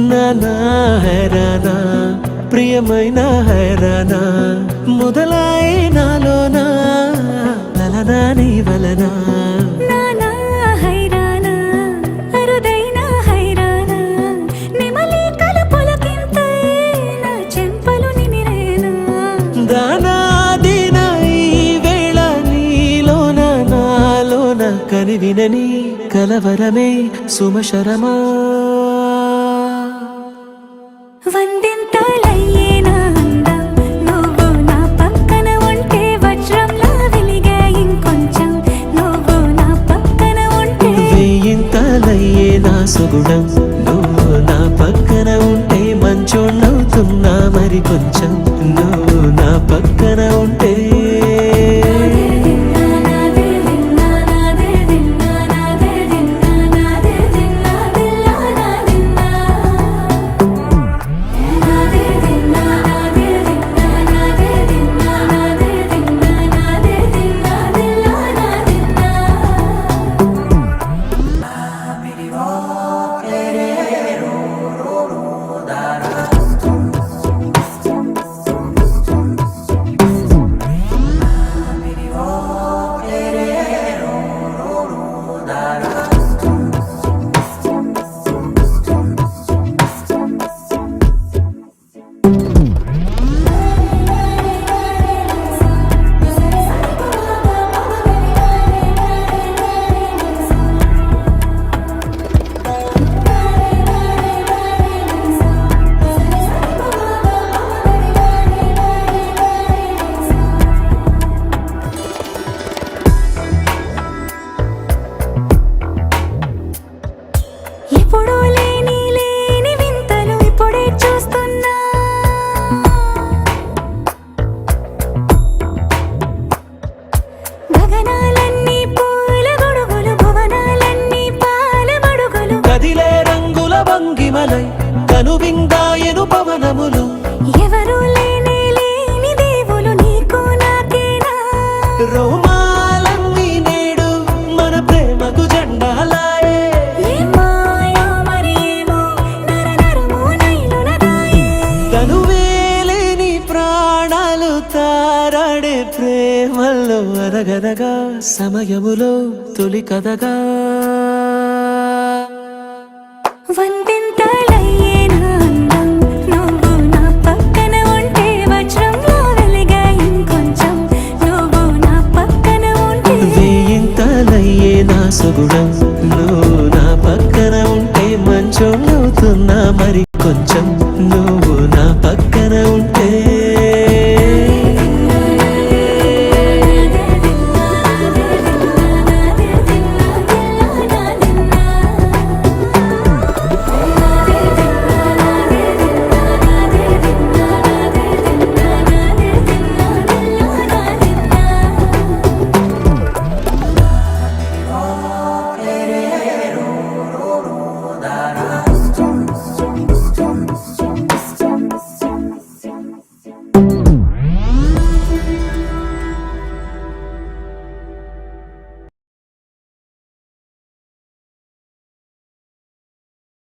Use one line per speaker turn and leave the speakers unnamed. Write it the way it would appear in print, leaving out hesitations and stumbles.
నానా హైరానా ప్రియమైన హైరానా మొదలై నాలోనా లలనా నీ వలనా
నానా హైరానా అరుదైన హైరానా నెమలి కలుపులకింతై నా చెంపలు నిమిరేనా
దానా దినా ఈ వేళ నీలోన నాలోన కనివినని కలవరమే సుమశరమా
వందెంతలయ్యేనా అందం నువ్వు నా పక్కన ఉంటే వజ్రంలా వెలిగే ఇంకొంచెం నువ్వు నా పక్కన ఉంటే
వెయ్యింతలయ్యే నా సుగుణం నువ్వు నా పక్కన ఉంటే మంచోణ్ణవుతున్నా మరి కొంచెం నువ్వు నా పక్కన ఉంటే
ఎప్పుడూ లేని వింతలు ఇప్పుడే చూస్తున్నా గగనాలన్నీ పూల గొడుగులు భువనాలన్నీ పాల మడుగులు
కదిలే రంగుల భంగిమలై కనువిందాయను పవనములు
ఎవరు లేని దేవులు నీకు నాకేనా
రోమాలన్నీ నేడు మన ప్రేమకు జెండాలాయే తనువేలేని ప్రాణాలు తారాడే ప్రేమల్లో అరగదగా సమయములో తొలి కదగా
వందెంతలయ్యేనా అందం నువ్వు నా పక్కన ఉంటే వజ్రంలా వెలిగే ఇంకొంచెం నువ్వు నా పక్కన ఉంటే
వెయ్యింతలయ్యే నా సుగుణం నువ్వు నా పక్కన ఉంటే మంచోణ్ణవుతున్నా మరి కొంచెం నువ్వు నా పక్కన ఉంటే